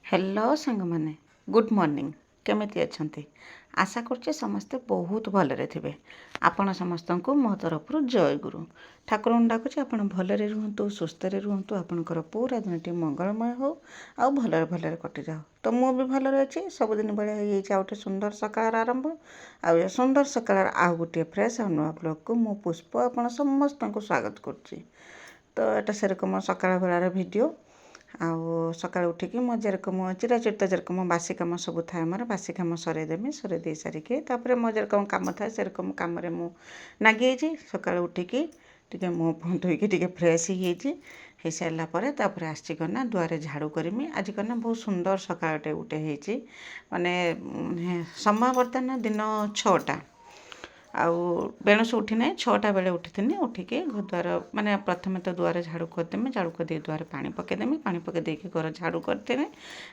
Hello सांग मैंने good morning केमिति अछंती आशा करछे समस्ते बहुत भलरे थिबे। आपण समस्त को मो तरफ जय गुरु ठाकुर डाकुचे आपण भलरे रुहतु सुस्थ रे रुहतु आपणकर पूरा दिनटी मंगलमय हो आउ भलरे भलरे कटि जाओ। तो मु भी भलरे अछि सबुदिन बेले होई गोटे सुंदर सकाळ आरंभ आउ ए सुंदर सकाळ आउ गोटे फ्रेश आ नुआ ब्लॉग को मु पुष्प आपण समस्त को स्वागत करछि। तो एटा सेरकम सकाळ बेलार वीडियो आउ सकाळ उठिकी मो जेरकम चिराचित जेरकम बासी कम सब थाए मोर बासी कम सरेदेमी सरे दे सारिके तापर मो जेरकम कम थाए सेरकम कम रे मु नागी छि। सकाळ उठिकी टिके मुँह फुह धोइकी टिके फ्रेश हो सारा पर तापर आसी करना दुआरे झाड़ू करमी। आज करना बहुत सुंदर सकाळटे गोटे होती माने समय बर्तमान दिन 6टा आउ बेणुस उठी ना 6टा बेले उठी उठिकी घर द्वार माने प्रथमे तो दुआरे झाड़ू करदेमी झाड़ू कर दुआरे पानी पकईदेमी पानी पकई देकी घर झाड़ू करदेमी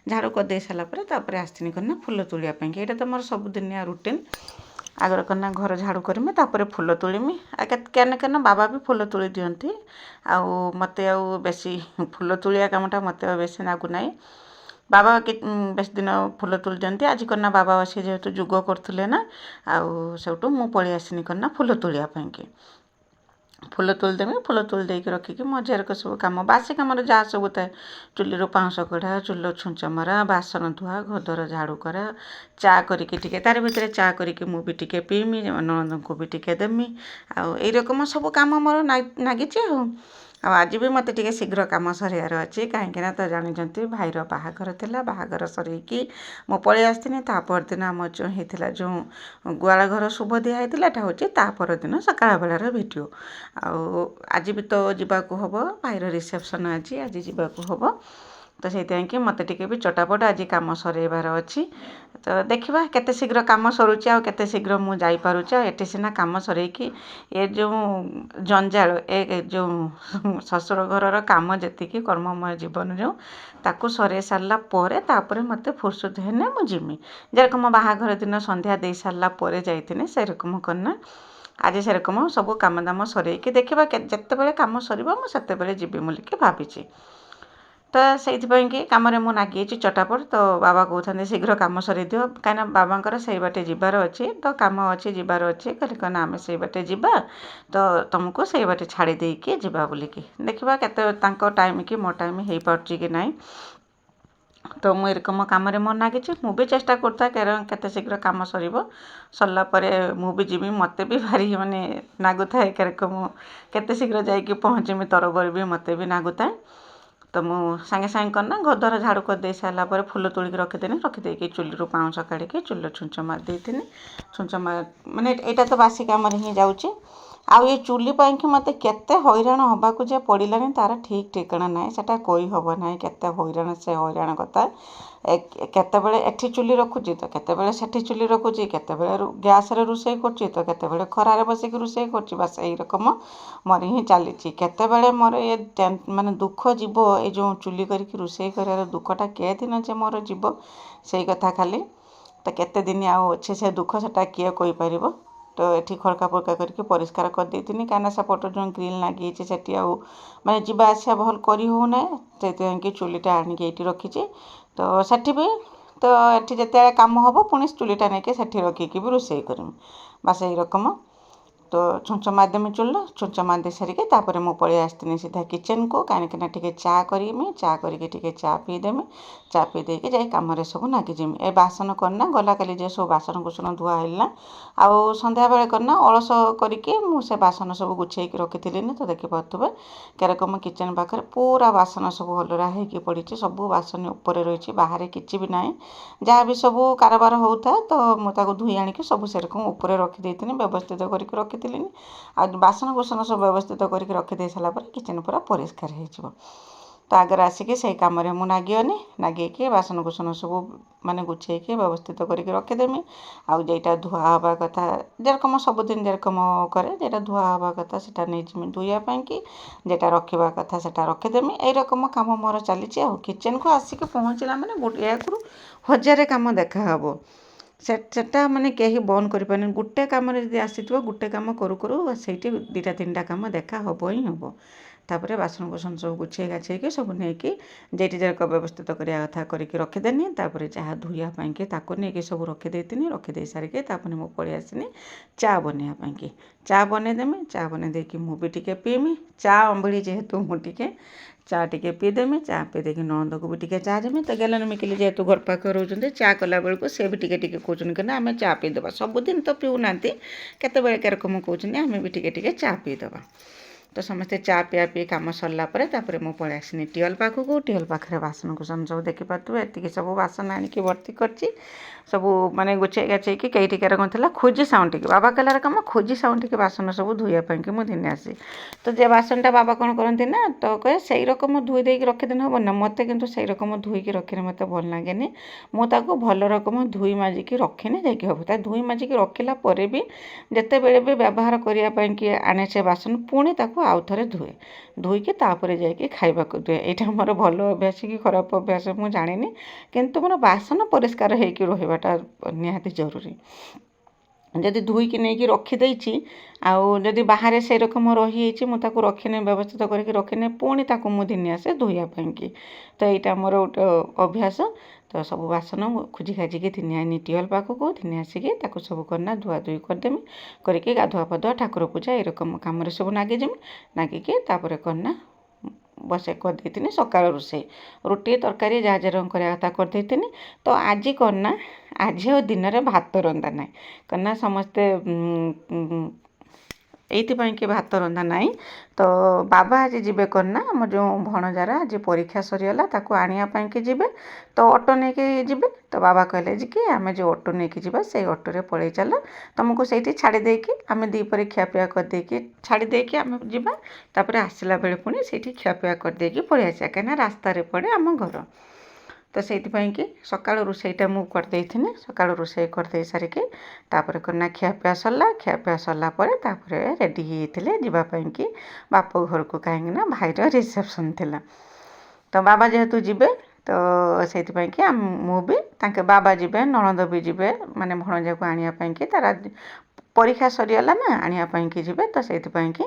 झाड़ू करदे सारापर आसनी करना फुल तोड़ापी यहाँ तो मोर सबुदिनिया रुटीन आगर करना घर झाड़ू करमी तापर फुल तोड़मी केने केने बाबा भी फुल तोड़ी दियंती आउ मते आउ बेसी फुल तोड़िया कामटा मते बेसी लागू नाई। बाबा बेस दिन फुल तोड़ दियंती आज करना बाबा बस जेहेतु जुग करथुले ना आउ सेठू मु पळी आसनी करना फुल तोड़िया की फुल तोड़देमी फुल तोड़ देकी रखिकी मो जेरक सब कम बासी कम जहाँ सब थाए चुली पाउंश कढ़ा चुल छुंच मरा बासन धुआ घरद्वार झाड़ू करा चा करिकी टिके तार भितर चा करिकी मु भी टिके पीमी ननद को भी टिके देमी आउ एई रकम सब काम मोर नागिची आज भी मत टिके शीघ्र कम सरियार अच्छी कहीं तो जानते भाईर बाहागर थिला बाहागर सरईकी मो पळी आसनी ता परदिन आम जो होता जो गुआल घर शुभ दिखाई हूँ ता परदिन सकाळ बेलार वीडियो आउ आज भी तो जीवाकू हम भाईर रिसेप्शन आज जीवाकू हम तो से मत टिके भी चटापट आज कम सरेबार अच्छी। तो देखा केते शीघ्र कम सरुची आ केते शीघ्र मु जाई पारुची एटी सिना कम सरेकी ए जो जंजाल ए जो ससुर घर काम जी कर्ममय जीवन जो ताकू सरे सारा पर तापर मत फुर्सत हेने मु जिमी जेरकम बाहाघर दिन संध्या दे सारा पर जाइथिने से रकम करना आज से रकम सब काम दाम सरेकी देखा जिते कम सर मुझे जीवी बोलिकी भावी। तो से कि कम मु नागी चटापट तो बाबा कहते शीघ्र कम सर दियो कहीं बाबांकर से बाटे जीवार अच्छे तो कम अच्छे जीवार अच्छे कहले कहना आम से बाटे जीवा तो तुमको से बाटे छाड़ी देकी जीवा बोलिकी देखा केते टाइम कि मो टाइम हो पार्ची कि नाई। तो मु एरकम कम मोर नागी मु भी चेष्टा करता केते शीघ्र कम सरला पर मु भी जीवी मत भी भारी माने नागुए केरकम केते शीघ्र जाइकी पहुँचमी तरबर भी मत भी नागुए। तो मु सांगे सांगे करना घर द्वार झाड़ू कर दे सारा पर फुल तोड़िक रखिदेनी रखिदेकी चुली पाउंश काढ़ी चुल छुंच मार देती छुंच मार माने यहाँ तो बासी कम ही जाऊँगी आउ ये चुली कि मत केते हैरान हवाक जे पड़ानी तार ठीक ठिकाना ना सेटा कही हम ना केते हैरान से हैरान कथा केतेबेले एठी चुली रखुची तो केतेबेले सेठी चुली रखुची केतेबेले गैस रे रोषेई करची तो केतेबेले खरारे बसिकी रोषेई करची बस यही रकम मोर ही चली केतेबेले मोर ये माने दुख जीव ये जो चुली करके रोषेई कर दुखटा किए दिन जे मोर जीव से कथा खाली तो केते दिन आउ अच्छे से दुख सेटा किए कोई पारिबो। तो ये खड़का फड़का करके परिष्कार कर देती कहीं सेपट जो ग्रिल लगी से आउ माने जीवा आसिया भल करी हो ना से चुलीटा आणिकी ये रखी तो सेठी भी तो ये जिते कम हम पुणी चुलीटा नहीं सेठी रखिकी भी रोषेई करमी बस यही रकम। तो छुंच मारदेमी चुल छुंच मारदे सारिके तापर मु पळी आसनी सीधा किचन को कहीं टिके चा करमी चा करके टिके चा पीदेमी चा पी देकी जाई कम सब नागिजिमी ए बासन करना गला काली जे सब बासन कुसन धुआ है आउ संध्या बेले करना अलस करके मुझे बासन सब गुछे रखी ना तो देखिपे केरकम किचन पाखे पूरा बासन सब अलरा होगी पड़ी सब बासन उपर रही बाहर किसी भी ना जहाँ भी सब कारबार होता तो मुझे धोई आणिकी सब से रकम उपर रखी व्यवस्थित करके रखी आ बासन कुसन सब व्यवस्थित करके रखिदे सारा किचन पूरा परिष्कार हो। तो आगे आसिकी से कम मु नागिनी नागिकी बासन कुसन सब माने गुछेकी व्यवस्थित करके रखिदेमी आउ जेटा धुआ हवा कथा जेरकम सबुदिन जेरकम करे जेटा धुआ हवा कथा सेटा नहीं जिमी धोइयापाई कि जेटा रखा कथा सेटा रखिदेमी यही रकम कम मोर चली किचन को आसिकी पहुँचला माने गोटे या हजार कम देखा हे सेटा माने कहीं बंद कर गोटे कम आसी गोटे कम करू करू से 2टा 3टा कम देखा हम ही हम ତାପରେ ବାସନକୁସନ ସବୁ ଗୁଛେଇ ଗାଛେଇକି ସବୁ ନେଇକି ଯେଇଠି ଯାକ ବ୍ୟବସ୍ଥିତ କରିବା କଥା କରିକି ରଖିଦେନି। ତାପରେ ଯାହା ଧୋଇବା ପାଇଁକି ତାକୁ ନେଇକି ସବୁ ରଖିଦେଇଥିନି। ରଖିଦେଇ ସାରିକି ତାପରେ ମୁଁ ପଳେଇ ଆସିନି ଚା ବନେଇବା ପାଇଁକି। ଚା ବନେଇଦେମି। ଚା ବନେଇ ଦେଇକି ମୁଁ ବି ଟିକେ ପିଇମି। ଚା ଅମ୍ବିଳି ଯେହେତୁ ମୁଁ ଟିକେ ଚା ଟିକେ ପିଇଦେମି। ଚା ପିଇ ଦେଇକି ନଣନ୍ଦକୁ ବି ଟିକେ ଚା ଦେମି। ତ ଗେଲନ ମିକିଲି ଯେହେତୁ ଘର ପାଖରେ ରହୁଛନ୍ତି, ଚା କଲାବେଳକୁ ସେ ବି ଟିକେ ଟିକେ କହୁଛନ୍ତି କି ନା ଆମେ ଚା ପିଇଦେବା। ସବୁଦିନ ତ ପିଉନାହାନ୍ତି, କେତେବେଳେ କେରକମ କହୁଛନ୍ତି ଆମେ ବି ଟିକେ ଟିକେ ଚା ପିଇଦେବା। ତ ସମସ୍ତେ ଚା ପିଆ ପିଇ କାମ ସରିଲା ପରେ ତାପରେ ମୁଁ ପଳେଇ ଆସିନି ଟିଅଲ ପାଖକୁ। ଟିଅଲ ପାଖରେ ବାସନକୁସନ ସବୁ ଦେଖିପାରୁଥିବେ, ଏତିକି ସବୁ ବାସନ ଆଣିକି ଭର୍ତ୍ତି କରିଛି। ସବୁ ମାନେ ଗୁଛେଇ ଗାଛେଇକି କେଇଠି କେରକମ ଥିଲା ଖୋଜି ସାଉଁଟିକି ବାବା କହିଲାର କାମ ଖୋଜି ସାଉଁଟିକି ବାସନ ସବୁ ଧୋଇବା ପାଇଁକି ମୁଁ ଦିନେ ଆସି। ତ ଯେ ବାସନଟା ବାବା କ'ଣ କରନ୍ତି ନା, ତ କହେ ସେଇ ରକମ ଧୋଇ ଦେଇକି ରଖିଦେଲେ ହେବ ନା। ମୋତେ କିନ୍ତୁ ସେଇ ରକମ ଧୋଇକି ରଖିଲେ ମୋତେ ଭଲ ଲାଗେନି। ମୁଁ ତାକୁ ଭଲ ରକମ ଧୋଇ ମାଜିକି ରଖିନେ ଯାଇକି ହେବ। ତା ଧୋଇ ମାଜିକି ରଖିଲା ପରେ ବି ଯେତେବେଳେ ବି ବ୍ୟବହାର କରିବା ପାଇଁକି ଆଣେ ସେ ବାସନ, ପୁଣି ତାକୁ ଆଉ ଥରେ ଧୁଏ। ଧୋଇକି ତାପରେ ଯାଇକି ଖାଇବାକୁ ଦିଏ। ଏଇଟା ମୋର ଭଲ ଅଭ୍ୟାସ କି ଖରାପ ଅଭ୍ୟାସ ମୁଁ ଜାଣିନି, କିନ୍ତୁ ମୋର ବାସନ ପରିଷ୍କାର ହେଇକି ରହିବାଟା ନିହାତି ଜରୁରୀ। ଯଦି ଧୋଇକି ନେଇକି ରଖିଦେଇଛି ଆଉ ଯଦି ବାହାରେ ସେଇ ରକମ ରହିଯାଇଛି, ମୁଁ ତାକୁ ରଖିନି, ବ୍ୟବସ୍ଥିତ କରିକି ରଖିନି, ପୁଣି ତାକୁ ମୁଁ ଦିନେ ଆସେ ଧୋଇବା ପାଇଁକି। ତ ଏଇଟା ମୋର ଗୋଟେ ଅଭ୍ୟାସ। ତ ସବୁ ବାସନ ମୁଁ ଖୋଜି ଖାଜିକି ଥିନି ଆଇନି ଟିଅଲ ପାଖକୁ। ଥିନି ଆସିକି ତାକୁ ସବୁ କରିନା ଧୁଆଧୁଇ କରିଦେମି। କରିକି ଗାଧୁଆ ପାଧୁଆ ଠାକୁର ପୂଜା ଏରକମ କାମରେ ସବୁ ନାଗିଯିମି। ନାଗିକି ତାପରେ କରିନା ବସେଇ କରିଦେଇଥିନି ସକାଳ ରୋଷେଇ। ରୁଟି ତରକାରୀ ଯାହା ଯାହା କରିବା କଥା କରିଦେଇଥିନି। ତ ଆଜି କରିନା ଆଜି ଆଉ ଦିନରେ ଭାତ ରନ୍ଧା ନାହିଁ। କାରଣ ସମସ୍ତେ ଏଇଥିପାଇଁକି ଭାତ ରନ୍ଧା ନାହିଁ, ତ ବାବା ଆଜି ଯିବେ କରିନା ଆମର ଯେଉଁ ଭଣଜାର ଆଜି ପରୀକ୍ଷା ସରିଗଲା, ତାକୁ ଆଣିବା ପାଇଁକି ଯିବେ। ତ ଅଟୋ ନେଇକି ଯିବେ। ତ ବାବା କହିଲେ ଯେ କି ଆମେ ଯେଉଁ ଅଟୋ ନେଇକି ଯିବା ସେଇ ଅଟୋରେ ପଳେଇ ଚାଲ, ତୁମକୁ ସେଇଠି ଛାଡ଼ି ଦେଇକି ଆମେ ଦ୍ୱିପହରେ ଖିଆପିଆ କରିଦେଇକି ଛାଡ଼ି ଦେଇକି ଆମେ ଯିବା। ତାପରେ ଆସିଲା ବେଳେ ପୁଣି ସେଇଠି ଖିଆପିଆ କରିଦେଇକି ପଳେଇ ଆସିବା, କାହିଁକିନା ରାସ୍ତାରେ ପଡ଼େ ଆମ ଘର। ତ ସେଇଥିପାଇଁକି ସକାଳୁ ରୋଷେଇଟା ମୁଁ କରିଦେଇଥିନି। ସକାଳୁ ରୋଷେଇ କରିଦେଇ ସାରିକି ତାପରେ କରିନା ଖିଆପିଆ ସରିଲା। ଖିଆପିଆ ସରିଲା ପରେ ତାପରେ ରେଡ଼ି ହେଇଯାଇଥିଲେ ଯିବା ପାଇଁକି ବାପ ଘରକୁ, କାହିଁକିନା ଭାଇର ରିସେପସନ୍ ଥିଲା। ତ ବାବା ଯେହେତୁ ଯିବେ, ତ ସେଇଥିପାଇଁକି ମୁଁ ବି ତାଙ୍କ ବାବା ଯିବେ, ନଣନ୍ଦ ବି ଯିବେ, ମାନେ ଭଣଜାକୁ ଆଣିବା ପାଇଁକି। ତାର ପରୀକ୍ଷା ସରିଗଲା ନା, ଆଣିବା ପାଇଁକି ଯିବେ। ତ ସେଇଥିପାଇଁକି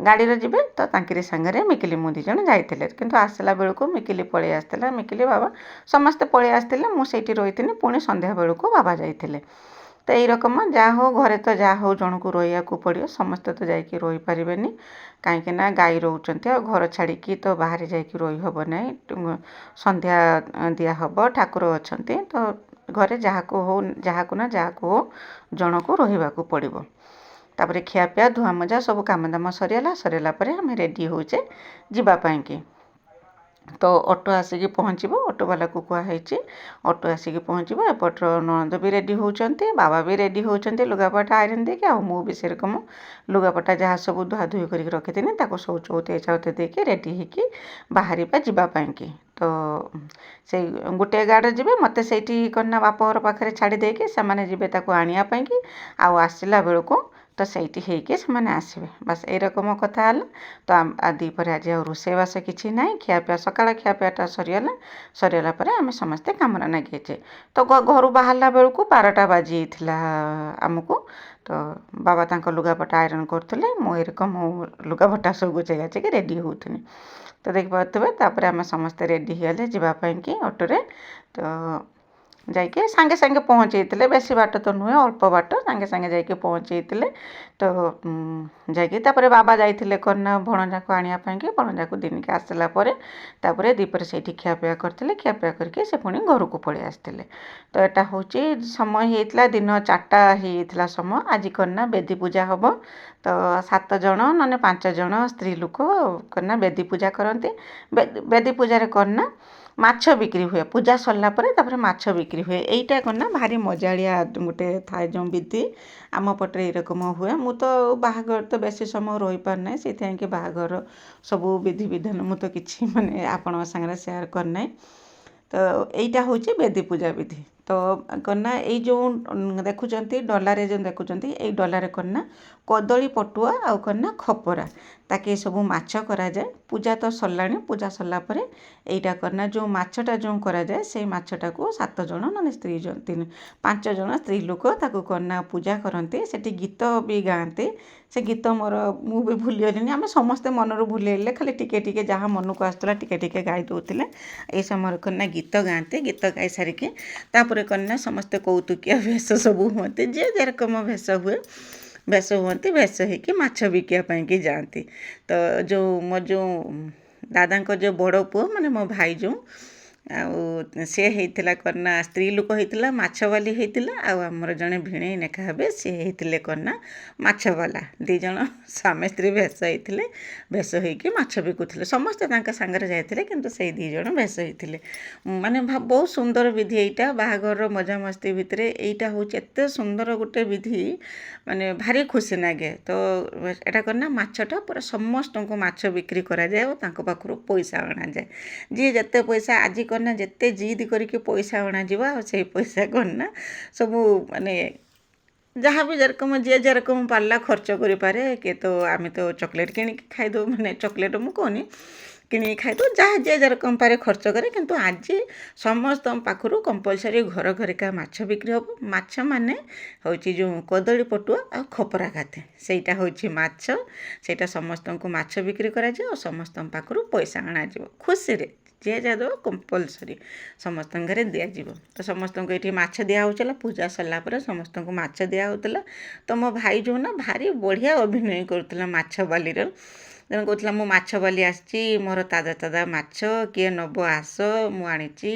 ଗାଡ଼ିରେ ଯିବେ। ତ ତାଙ୍କରି ସାଙ୍ଗରେ ମିକିଲି ମୁଁ ଦୁଇ ଜଣ ଯାଇଥିଲେ, କିନ୍ତୁ ଆସିଲା ବେଳକୁ ମିକିଲି ପଳେଇ ଆସିଥିଲା। ମିକିଲି ବାବା ସମସ୍ତେ ପଳେଇ ଆସିଥିଲେ, ମୁଁ ସେଇଠି ରହିଥିଲି। ପୁଣି ସନ୍ଧ୍ୟା ବେଳକୁ ବାବା ଯାଇଥିଲେ। ତ ଏଇ ରକମ ଯାହା ହଉ, ଘରେ ତ ଯାହା ହଉ ଜଣକୁ ରହିବାକୁ ପଡ଼ିବ, ସମସ୍ତେ ତ ଯାଇକି ରହିପାରିବେନି, କାହିଁକିନା ଗାଈ ରହୁଛନ୍ତି। ଆଉ ଘର ଛାଡ଼ିକି ତ ବାହାରେ ଯାଇକି ରହିହେବ ନାହିଁ। ସନ୍ଧ୍ୟା ଦିଆହେବ, ଠାକୁର ଅଛନ୍ତି, ତ ଘରେ ଯାହାକୁ ନା ଯାହାକୁ ହଉ ଜଣକୁ ରହିବାକୁ ପଡ଼ିବ। ତାପରେ ଖିଆପିଆ ଧୁଆମଜା ସବୁ କାମଦାମ ସରିଗଲା ପରେ ଆମେ ରେଡ଼ି ହେଉଛେ ଯିବା ପାଇଁକି। ତ ଅଟୋ ଆସିକି ପହଞ୍ଚିବ, ଅଟୋବାଲାକୁ କୁହାହେଇଛି ଅଟୋ ଆସିକି ପହଞ୍ଚିବ। ଏପଟର ନଣନ୍ଦ ବି ରେଡ଼ି ହେଉଛନ୍ତି, ବାବା ବି ରେଡ଼ି ହେଉଛନ୍ତି ଲୁଗାପଟା ଆଇରନ୍ ଦେଇକି। ଆଉ ମୁଁ ବି ସେରକମ ଲୁଗାପଟା ଯାହା ସବୁ ଧୁଆଧୁଇ କରିକି ରଖିଥିଲି ତାକୁ ସବୁ ଚଉତେ ଚାଉତେ ଦେଇକି ରେଡ଼ି ହେଇକି ବାହାରିବା ଯିବା ପାଇଁକି। ତ ସେଇ ଗୋଟିଏ ଗାଡ଼ିରେ ଯିବେ, ମୋତେ ସେଇଠି କନା ବାପଘର ପାଖରେ ଛାଡ଼ି ଦେଇକି ସେମାନେ ଯିବେ ତାକୁ ଆଣିବା ପାଇଁକି। ଆଉ ଆସିଲା ବେଳକୁ ତ ସେଇଠି ହେଇକି ସେମାନେ ଆସିବେ। ବାସ୍ ଏଇ ରକମ କଥା ହେଲା। ତ ଦ୍ୱିପହରେ ଆଜି ଆଉ ରୋଷେଇବାସ କିଛି ନାହିଁ। ଖିଆପିଆ ସକାଳ ଖିଆପିଆଟା ସରିଗଲା ପରେ ଆମେ ସମସ୍ତେ କାମରେ ନାଗିଛେ। ତ ଘରୁ ବାହାରିଲା ବେଳକୁ 12ଟା ବାଜିଯାଇଥିଲା ଆମକୁ। ତ ବାବା ତାଙ୍କ ଲୁଗାପଟା ଆଇରନ୍ କରୁଥିଲେ, ମୁଁ ଏରକମ ଲୁଗାପଟା ସବୁ ଗୁଛେଇ ଗାଛେଇକି ରେଡ଼ି ହେଉଥିଲି। ତ ଦେଖିପାରୁଥିବେ ତାପରେ ଆମେ ସମସ୍ତେ ରେଡ଼ି ହେଇଗଲେ ଯିବା ପାଇଁକି ଅଟୋରେ। ତ ଯାଇକି ସାଙ୍ଗେ ସାଙ୍ଗେ ପହଞ୍ଚେଇଥିଲେ, ବେଶୀ ବାଟ ତ ନୁହେଁ, ଅଳ୍ପ ବାଟ, ସାଙ୍ଗେ ସାଙ୍ଗେ ଯାଇକି ପହଞ୍ଚେଇଥିଲେ। ତ ଯାଇକି ତାପରେ ବାବା ଯାଇଥିଲେ କରିନା ଭଣଜାକୁ ଆଣିବା ପାଇଁକି। ଭଣଜାକୁ ଦିନିକି ଆସିଲା ପରେ ତାପରେ ଦ୍ୱିପହରେ ସେଇଠି ଖିଆପିଆ କରିଥିଲେ। ଖିଆପିଆ କରିକି ସେ ପୁଣି ଘରକୁ ପଳେଇ ଆସିଥିଲେ। ତ ଏଇଟା ହେଉଛି ସମୟ ହେଇଥିଲା ଦିନ 4ଟା ହେଇଯାଇଥିଲା ସମୟ। ଆଜି କରିନା ବେଦୀ ପୂଜା ହେବ। ତ 7 ଜଣ ନହେଲେ 5 ଜଣ ସ୍ତ୍ରୀ ଲୋକ କରିନା ବେଦୀ ପୂଜା କରନ୍ତି। ବେଦୀ ପୂଜାରେ କରିନା ମାଛ ବିକ୍ରି ହୁଏ। ପୂଜା ସରିଲା ପରେ ତାପରେ ମାଛ ବିକ୍ରି ହୁଏ। ଏଇଟା କରିନା ଭାରି ମଜାଳିଆ ଗୋଟେ ଥାଏ ଯେଉଁ ବିଧି, ଆମ ପଟରେ ଏଇରକମ ହୁଏ। ମୁଁ ତ ବାହାଘର ତ ବେଶୀ ସମୟ ରହିପାରୁନାହିଁ, ସେଇଥିପାଇଁକି ବାହାଘର ସବୁ ବିଧିବିଧାନ ମୁଁ ତ କିଛି ମାନେ ଆପଣଙ୍କ ସାଙ୍ଗରେ ସେୟାର କରିନାହିଁ। ତ ଏଇଟା ହେଉଛି ବେଦୀ ପୂଜା ବିଧି। ତ तो कन्ना ये जो देखुंत डलारे जो देखुंत ये डलारे कन्ना कदली पटुआ आउ कन्ना खपरा ताकि सब माछ कराए पूजा तो सरला पूजा सरला यहीटा करना जो माछटा जो कराए से माछटा को 7 जन ना स्त्री 5 जन स्त्री लोक ताकू करना पूजा करते से गीत भी गाते से गीत मोर मु भी भूलीगली आम समस्ते मनरू भूल खाली टिके टिके जहाँ मन को आसला टिके टिके गाई दौले ये समय करना गीत गाते गीत गाई सारिके तापर करना समस्ते कौतुकिया भेष सब हुए जे जेरकम भेष हुए भेष हुए भेष होकि माछ बिकापी जाती तो जो मो जो दादा जो बड़ पुओ माने मो भाई जो आउ सी होता करना स्त्री लोक होता मछवाली होता आमर जड़े भिणे नेखा हे सी होते करना मछवाला दीज स्वामी स्त्री भेष होते भेष होच बिकुले समस्ते सांगे जाते कि से दीज भेष होते माने बहुत सुंदर विधि यहाँ बाहागर मजामस्ती भितर यहाँ हूँ एत सुंदर गोटे विधि माने भारी खुशी लगे तो यहाँ करना मछटा पूरा समस्त को माछ बिक्री कराए और पाखु पैसा अणा जाए जी जिते पैसा आज करना जिते जिद करके पैसा अणा से पैसा करना सब माने जहाँ भी जेरकम जी जेरकम पार्ला खर्च करें किए तो आम तो चॉकलेट किणी खाईदे माने चॉकलेट मुझे कहनी किणी खाईदे जहाँ जे जेरकम पारे खर्च करे किंतु आज समस्त पाखु कंपलसरी घर घरिका माछ बिक्री हम माछ माने हूँ जो कदली पटुआ आ खपरा खाते सेटा हूँ माछ सेटा समस्त को माछ बिक्री कराए और समस्त पाखु पैसा अणा खुशी रे जे जादे कंपलसरी समस्त घरे दिज्व तो समस्त को ये माछ दिहला पूजा सरला समस्त को माछ दिहला तो मो भाई जो ना भारी बढ़िया अभिनय करुला माछ बालीर तेणु कहला मो माछ बाली आसी मोर ताजा ताजा माछ किए नब आस मुझे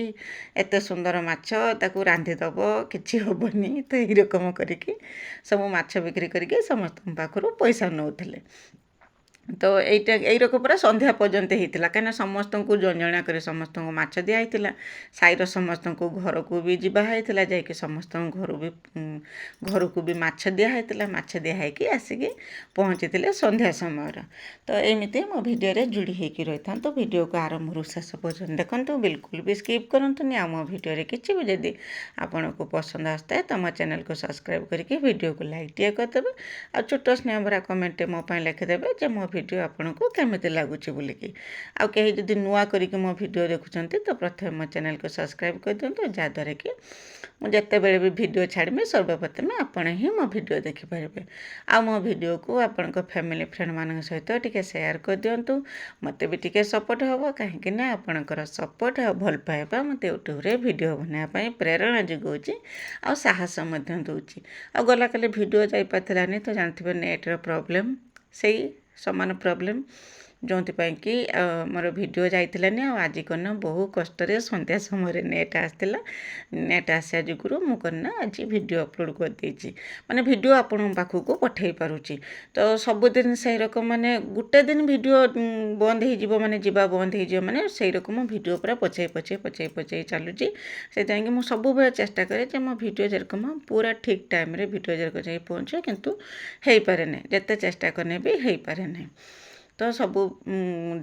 एत सुंदर माछ ताकू रांधिदेव कि हेनी तो यही रकम करके सब माछ बिक्री करके समस्त पाखु पैसा नौले तो यही रकम पूरा संध्या पर्यंत होता कहीं समस्त को जंजणा कर समस्त को माछ दिखाई साईर समस्त को घर को भी जावाई जा समस्त घर को भी माछ दिखाई माछ दिखाई आसिक पहुँची संध्या समय तो एमती मो भिडियो जोड़ी होकर रही था तो भिडियो को आरंभ शेष पर्यंत देखो बिल्कुल भी स्किप करंतुनी आ मो भिडियो किसी भी जदि आपन को पसंद आसता है तो मो चैनल को सब्सक्राइब करके भिडियो को लाइक टे करदेवे आ छोट स्नेह भरा कमेंट मो लिखिदेवे जो मो भिडियो आपन को केमिति लगुच बोलिकी आ कहीं जदि नुआ करिके मो भिडियो देखुंत तो प्रथम मो चैनल को सब्सक्राइब कर दिंतु जहाँद्वारा कि मुझे बेले भी भिडियो छाड़मी सर्वप्रथम आपण ही मो भिडियो देखिपारे आ मो भिडियो को आपण फैमिली फ्रेंड मान सहित टिके शेयर कर दिंतु मत भी टिके सपोर्ट हम कहीं आपणकर सपोर्ट आ भल पाइबा मत यूट्यूब रे भिडियो बनाई प्रेरणा जगाऊँच आ साहस दूची आ गला काली भिडियो जापारानी तो जानते नेट्र प्रॉब्लम से समान प्रॉब्लम जो कि मोर भिडियो जाइलानी आज करना बहु कष्ट संध्या समय नेट आसला नेट आसा जुगुरु मु करना आज भिडियो अपलोड कर देछि माने भिडियो आपण पाखु को पठै पारुछि तो सबुदिन से रकम माने गुटे दिन भिडियो बंद हो जिवो माने जीवा बंद हो जिवो माने से रकम भिडियो पूरा पछै पछै पछै पछै चलुछि से मु सब बेले चेष्टा करे जे मो भिडियो जेरकम पूरा ठीक टाइम रे भिडियो जेरकम जाई पहुँचे किंतु हेई पारे नै जते चेष्टा करने भी हेई पारे नै तो सबु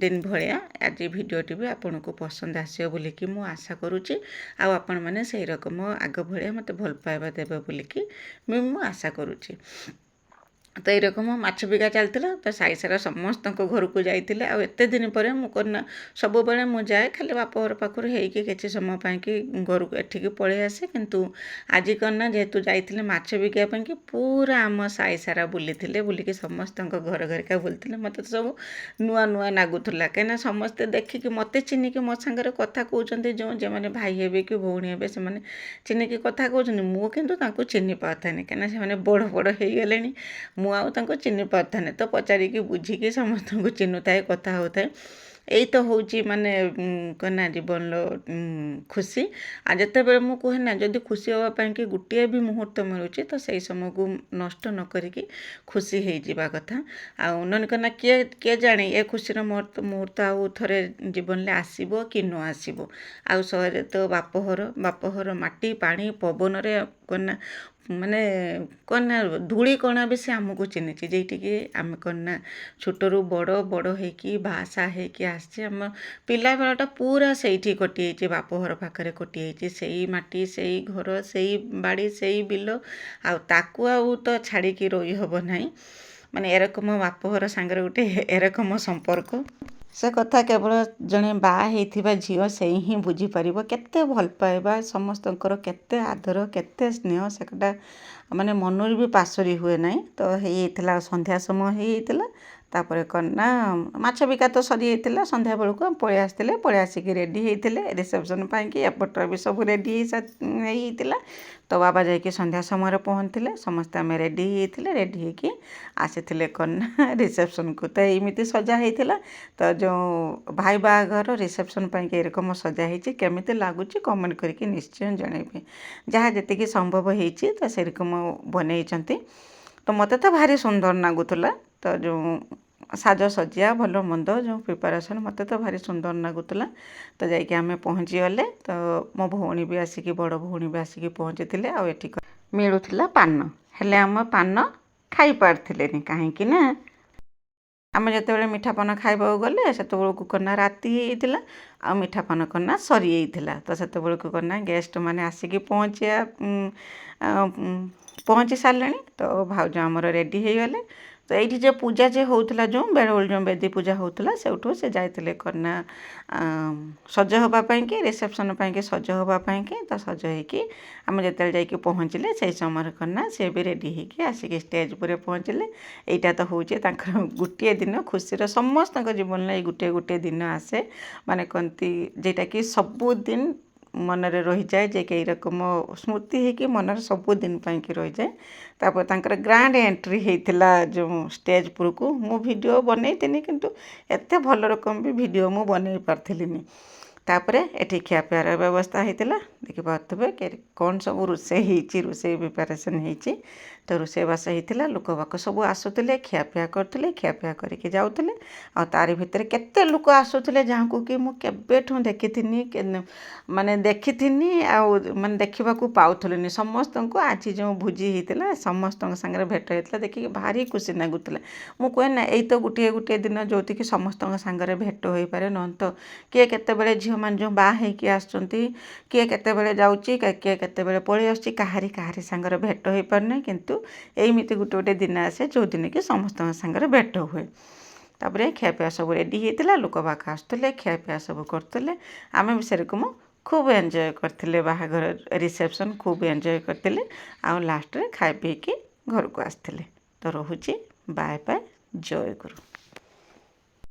दिन भाया आज भिडियोटी भी आपन को पसंद आसो बोलिकी मु आशा करुच्ची आपण मैंने से रकम आग भाया मत भल पाइबा देवे बोलिकी मु आशा करुच्ची तो ये रकम माछ बिका चलता तो साई सारा समस्त घर को जाइए आत दिन पर मुझे सब बेले मुझे जाए खाली बापर पाखर होकि समय कि घर को एठिक पलि आसे किंतु आज करना जेहेतु जाइए माछ बिकापी पूरा आम साई सारा बुली बुलिकी समस्त घर घरिका बुलते मत तो सब नुआ नुआ लगुला कहीं समस्ते देखिकी मत चिन्हिकी मो सागर कथा कहते जो जो मैंने भाई हे कि भौणी हे से चिन्हिकी कथा कहते मुझे चिन्ह पार्थानी कहीं बड़ बड़ हो गले मुझे चिन्ह पार्थाने तो पचारिकी बुझिकी समस्त को चिन्हुए कथा होता है यही तो हूँ माने कहना जीवन खुशी आ जिते बड़े मुझे कहे ना जदि खुशी हाँपाई कि गोटे भी मुहूर्त मिलूँ तो सही समय को नष्ट न करिकी खुशी हो जावा कथा आने कहना किए किए जाने ये खुशी मुहूर्त आउ थे जीवन में आसब कि न आसब आउ सहजे तो बापहर माटी पानी पवन କନା ମାନେ କନା ଧୂଳି କଣା ବି ସେ ଆମକୁ ଚିହ୍ନିଛି, ଯେଇଠିକି ଆମେ କନା ଛୋଟରୁ ବଡ଼ ବଡ଼ ହେଇକି ବାହାସା ହେଇକି ଆସିଛି। ଆମ ପିଲାବେଳଟା ପୁରା ସେଇଠି କଟିଯାଇଛି, ବାପଘର ପାଖରେ କଟିଯାଇଛି। ସେଇ ମାଟି, ସେଇ ଘର, ସେଇ ବାଡ଼ି, ସେଇ ବିଲ, ଆଉ ତାକୁ ଆଉ ତ ଛାଡ଼ିକି ରହିହବ ନାହିଁ। ମାନେ ଏରକମ ବାପଘର ସାଙ୍ଗରେ ଗୋଟେ ଏରକମ ସମ୍ପର୍କ। ସେ କଥା କେବଳ ଜଣେ ବାହା ହେଇଥିବା ଝିଅ ସେଇ ହିଁ ବୁଝିପାରିବ। କେତେ ଭଲ ପାଇବା ସମସ୍ତଙ୍କର, କେତେ ଆଦର, କେତେ ସ୍ନେହ, ସେଟା ମାନେ ମନରୁ ବି ପାସୋରି ହୁଏ ନାହିଁ। ତ ହେଇଯାଇଥିଲା ସନ୍ଧ୍ୟା ସମୟ ହେଇଯାଇଥିଲା। ତାପରେ କନା ମାଛ ବିକା ତ ସରିଯାଇଥିଲା। ସନ୍ଧ୍ୟା ବେଳକୁ ପଳେଇ ଆସିଥିଲେ। ପଳେଇ ଆସିକି ରେଡ଼ି ହେଇଥିଲେ ରିସେପସନ୍ ପାଇଁକି। ଏପଟରେ ବି ସବୁ ରେଡ଼ି ହେଇଯାଇଥିଲା। ତ ବାବା ଯାଇକି ସନ୍ଧ୍ୟା ସମୟରେ ପହଞ୍ଚିଥିଲେ। ସମସ୍ତେ ଆମେ ରେଡ଼ି ହେଇଯାଇଥିଲେ। ରେଡ଼ି ହେଇକି ଆସିଥିଲେ କନା ରିସେପସନ୍କୁ। ତ ଏମିତି ସଜା ହେଇଥିଲା। ତ ଯେଉଁ ଭାଇ ବାହାଘର ରିସେପସନ୍ ପାଇଁକି ଏରକମ ସଜା ହେଇଛି। କେମିତି ଲାଗୁଛି କମେଣ୍ଟ କରିକି ନିଶ୍ଚୟ ଜଣାଇବେ। ଯାହା ଯେତିକି ସମ୍ଭବ ହେଇଛି ତ ସେରକମ ବନେଇଛନ୍ତି। ତ ମୋତେ ତ ଭାରି ସୁନ୍ଦର ଲାଗୁଥିଲା। ତ ଯେଉଁ ସାଜସଜ୍ଜା ଭଲ ମନ୍ଦ ଯେଉଁ ପ୍ରିପାରେସନ୍ ମୋତେ ତ ଭାରି ସୁନ୍ଦର ଲାଗୁଥିଲା। ତ ଯାଇକି ଆମେ ପହଞ୍ଚିଗଲେ। ତ ମୋ ଭଉଣୀ ବି ଆସିକି, ବଡ଼ ଭଉଣୀ ବି ଆସିକି ପହଞ୍ଚିଥିଲେ। ଆଉ ଏଠି ମିଳୁଥିଲା ପାନ, ହେଲେ ଆମ ପାନ ଖାଇପାରିଥିଲେନି। କାହିଁକି ନା ଆମେ ଯେତେବେଳେ ମିଠା ପାନ ଖାଇବାକୁ ଗଲେ ସେତେବେଳକୁ କନା ରାତି ହେଇଯାଇଥିଲା, ଆଉ ମିଠା ପାନ କନା ସରିଯାଇଥିଲା। ତ ସେତେବେଳକୁ କନା ଗେଷ୍ଟମାନେ ଆସିକି ପହଞ୍ଚି ସାରିଲେଣି। ତ ଭାଉଜ ଆମର ରେଡ଼ି ହେଇଗଲେ। ତ ଏଇଠି ଯେ ପୂଜା ଯେ ହେଉଥିଲା, ଯେଉଁ ବେଳଓଳି ଯେଉଁ ବେଦୀ ପୂଜା ହେଉଥିଲା, ସେଇଠୁ ସେ ଯାଇଥିଲେ କନା ସଜ ହେବା ପାଇଁକି, ରିସେପସନ୍ ପାଇଁକି ସଜ ହେବା ପାଇଁକି। ତ ସଜ ହେଇକି ଆମେ ଯେତେବେଳେ ଯାଇକି ପହଞ୍ଚିଲେ ସେଇ ସମୟରେ କନା ସେ ବି ରେଡ଼ି ହେଇକି ଆସିକି ଷ୍ଟେଜ୍ ଉପରେ ପହଞ୍ଚିଲେ। ଏଇଟା ତ ହେଉଛି ତାଙ୍କର ଗୋଟିଏ ଦିନ ଖୁସିର, ସମସ୍ତଙ୍କ ଜୀବନରେ ଏଇ ଗୋଟିଏ ଦିନ ଆସେ, ମାନେ କହନ୍ତି ଯେଉଁଟାକି ସବୁଦିନ ମନରେ ରହିଯାଏ, ଯେ କି ଏରକମ ସ୍ମୃତି ହେଇକି ମନରେ ସବୁଦିନ ପାଇଁକି ରହିଯାଏ। ତାପରେ ତାଙ୍କର ଗ୍ରାଣ୍ଡ ଏଣ୍ଟ୍ରି ହେଇଥିଲା ଯେଉଁ ଷ୍ଟେଜ୍ ଉପରକୁ। ମୁଁ ଭିଡ଼ିଓ ବନେଇଥିଲି, କିନ୍ତୁ ଏତେ ଭଲ ରକମ ବି ଭିଡ଼ିଓ ମୁଁ ବନେଇ ପାରିଥିଲିନି। ତାପରେ ଏଠି ଖିଆପିଆର ବ୍ୟବସ୍ଥା ହେଇଥିଲା। ଦେଖିପାରୁଥିବେ କ'ଣ ସବୁ ରୋଷେଇ ହେଇଛି, ରୋଷେଇ ପ୍ରିପାରେସନ୍ ହେଇଛି। ତ ରୋଷେଇବାସ ହେଇଥିଲା, ଲୋକବାକ ସବୁ ଆସୁଥିଲେ, ଖିଆପିଆ କରୁଥିଲେ, ଖିଆପିଆ କରିକି ଯାଉଥିଲେ। ଆଉ ତାରି ଭିତରେ କେତେ ଲୋକ ଆସୁଥିଲେ, ଯାହାକୁ କି ମୁଁ କେବେଠୁ ଦେଖିଥିନି, ଆଉ ମାନେ ଦେଖିବାକୁ ପାଉଥିଲିନି। ସମସ୍ତଙ୍କୁ ଆଜି ଯେଉଁ ଭୋଜି ହେଇଥିଲା ସମସ୍ତଙ୍କ ସାଙ୍ଗରେ ଭେଟ ହେଇଥିଲା, ଦେଖିକି ଭାରି ଖୁସି ଲାଗୁଥିଲା। ମୁଁ କୁହେ ନା, ଏଇ ତ ଗୋଟିଏ ଦିନ ଯେଉଁଠିକି ସମସ୍ତଙ୍କ ସାଙ୍ଗରେ ଭେଟ ହୋଇପାରେ। ନହେଲେ ତ କିଏ କେତେବେଳେ ଝିଅମାନେ ଯେଉଁ ବାହା ହେଇକି ଆସୁଛନ୍ତି, କିଏ କେତେବେଳେ ଯାଉଛି, କିଏ କେତେବେଳେ ପଳେଇ ଆସୁଛି, କାହାରି ସାଙ୍ଗରେ ଭେଟ ହେଇପାରୁନାହିଁ। କିନ୍ତୁ ଏଇମିତି ଗୋଟେ ଦିନ ଆସେ ଯେଉଁଦିନ କି ସମସ୍ତଙ୍କ ସାଙ୍ଗରେ ଭେଟ ହୁଏ। ତାପରେ ଖିଆପିଆ ସବୁ ରେଡ଼ି ହେଇଥିଲା, ଲୋକ ବାକ ଆସୁଥିଲେ, ଖିଆପିଆ ସବୁ କରୁଥିଲେ। ଆମେ ବି ସେରକମ ଖୁବ୍ ଏନ୍ଜୟ କରିଥିଲେ, ବାହାଘର ରିସେପସନ୍ ଖୁବ୍ ଏନ୍ଜୟ କରିଥିଲେ। ଆଉ ଲାଷ୍ଟରେ ଖାଇ ପିଇକି ଘରକୁ ଆସିଥିଲେ। ତ ରହୁଛି, ବାଏ ବାଏ, ଜୟ ଗୁରୁ।